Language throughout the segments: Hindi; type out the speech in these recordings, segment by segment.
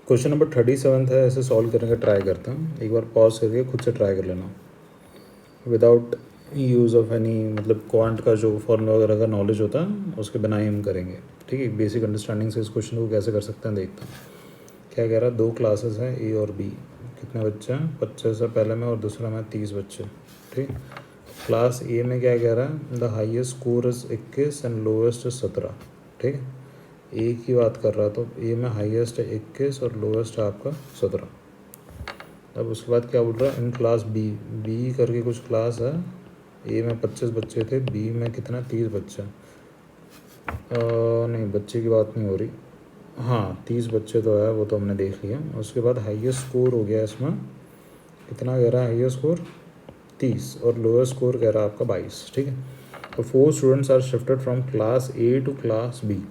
क्वेश्चन नंबर 37 है, ऐसे सॉल्व करने का ट्राई करते हैं। एक बार पॉज करके खुद से ट्राई कर लेना विदाउट यूज़ ऑफ एनी, मतलब क्वांट का जो फॉर्मूला वगैरह का नॉलेज होता है उसके बिना ही हम करेंगे। ठीक है, बेसिक अंडरस्टैंडिंग से इस क्वेश्चन को कैसे कर सकते हैं देखते हैं। क्या कह रहा है, 2 क्लासेस हैं ए और बी। कितने बच्चे हैं? 25 है पहले में और दूसरा में 30 बच्चे। ठीक, क्लास ए में क्या कह रहा है, the highest score is 21 and lowest is 17। ठीक है, ए की बात कर रहा, तो ए में हाईएस्ट है 21 और लोएस्ट है आपका 17। अब उसके बाद क्या बोल रहा है, इन क्लास बी, बी करके कुछ क्लास है। ए में 25 बच्चे थे, बी में कितना 30 बच्चे। नहीं, बच्चे की बात नहीं हो रही। हाँ 30 बच्चे तो है, वो तो हमने देख लिया। उसके बाद हाईएस्ट स्कोर हो गया इसमें, कितना कह रहा है हाईएस्ट स्कोर 30 और लोअर स्कोर कह रहा है आपका 22। ठीक है, तो 4 students are shifted from class A to class B.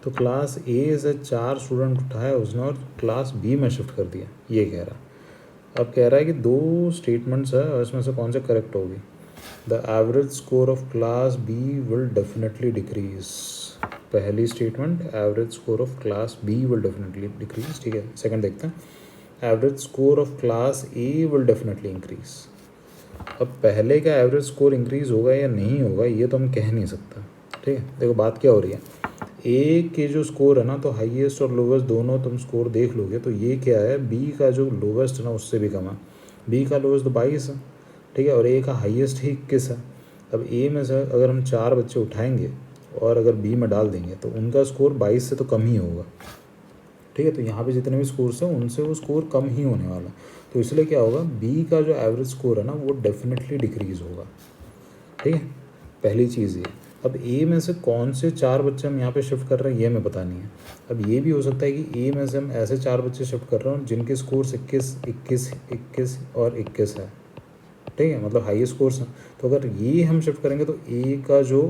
तो क्लास ए से 4 स्टूडेंट उठाए उसने और क्लास बी में शिफ्ट कर दिया, ये कह रहा है। अब कह रहा है कि 2 स्टेटमेंट्स है और इसमें से कौन से करेक्ट होगी। The average score of class B will definitely decrease. पहली statement, average score of class B will definitely decrease. ठीक है, सेकंड देखते हैं, average score of class A will definitely increase. अब पहले का एवरेज स्कोर इंक्रीज होगा या नहीं होगा ये तो हम कह नहीं सकते। ठीक है, देखो बात क्या हो रही है, ए के जो स्कोर है ना, तो हाईएस्ट और लोवेस्ट दोनों तुम स्कोर देख लोगे तो ये क्या है, बी का जो लोवेस्ट है ना उससे भी कम है। बी का लोवेस्ट तो 22 है। ठीक है, और ए का हाईएस्ट ही 21 है। अब ए में से अगर हम 4 बच्चे उठाएंगे और अगर बी में डाल देंगे तो उनका स्कोर 22 से तो कम ही होगा। ठीक है, तो यहाँ पे जितने भी स्कोर्स हैं उनसे वो स्कोर कम ही होने वाला। तो इसलिए क्या होगा, बी का जो एवरेज स्कोर है ना वो डेफिनेटली डिक्रीज़ होगा। ठीक है, पहली चीज़ ये। अब ए में से कौन से 4 बच्चे हम यहाँ पे शिफ्ट कर रहे हैं ये हमें पता नहीं है। अब ये भी हो सकता है कि ए में से हम ऐसे 4 बच्चे शिफ्ट कर रहे हैं जिनके स्कोर्स 21, 21, 21 और 21 है। ठीक है, मतलब हाई स्कोर्स हैं। तो अगर ये हम शिफ्ट करेंगे तो ए का जो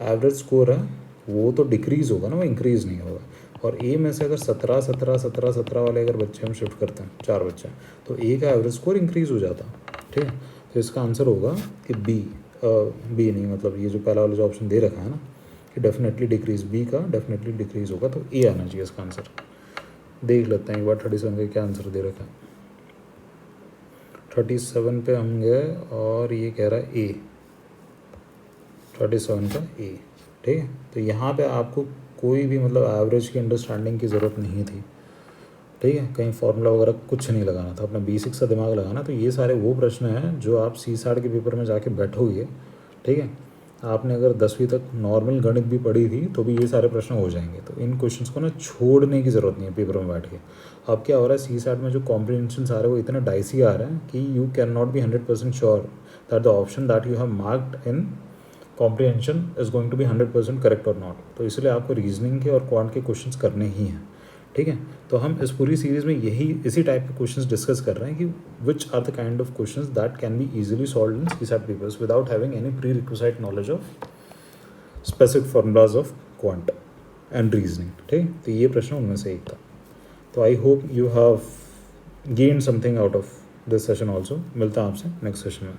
एवरेज स्कोर है वो तो डिक्रीज़ होगा ना, वो इंक्रीज़ नहीं होगा। और ए में से अगर 17, 17, 17, 17 वाले अगर बच्चे हम शिफ्ट करते हैं 4 बच्चे, तो ए का एवरेज स्कोर इंक्रीज़ हो जाता। ठीक है, तो इसका आंसर होगा कि बी। बी नहीं, मतलब ये जो पहला वाला जो ऑप्शन दे रखा है ना कि डेफिनेटली डिक्रीज़, बी का डेफिनेटली डिक्रीज़ होगा, तो ए आना चाहिए इसका आंसर। देख लेते हैं एक बार 37 का क्या आंसर दे रखा है। 37 पे हम गए और ये कह रहा है ए, 37 का ए। ठीक है, तो यहाँ पे आपको कोई भी मतलब एवरेज की अंडरस्टैंडिंग की ज़रूरत नहीं थी। ठीक है, कहीं फार्मूला वगैरह कुछ नहीं लगाना था, अपना बेसिक सा दिमाग लगाना। तो ये सारे वो प्रश्न हैं जो आप CSAT के पेपर में जाके बैठोगे। ठीक है, आपने अगर 10वीं तक नॉर्मल गणित भी पढ़ी थी तो भी ये सारे प्रश्न हो जाएंगे। तो इन क्वेश्चंस को ना छोड़ने की ज़रूरत नहीं है पेपर में बैठ के। अब क्या हो रहा है, CSAT में जो कॉम्प्रिहेंशन आ रहे हैं वो इतना डाइसी आ रहा है कि you can not be 100% sure that the option that you have marked in comprehension is going to be 100% correct और नॉट। तो इसलिए आपको रीजनिंग के और क्वांट के क्वेश्चंस करने ही हैं। ठीक है, तो हम इस पूरी सीरीज़ में इसी टाइप के क्वेश्चंस डिस्कस कर रहे हैं कि which are the kind of questions that can be easily solved in CSAT papers without having any prerequisite knowledge of specific formulas of quant and reasoning. ठीक, तो ये प्रश्न उनमें से एक था। तो I hope you have gain something out of this session also. मिलता है आपसे नेक्स्ट सेशन में।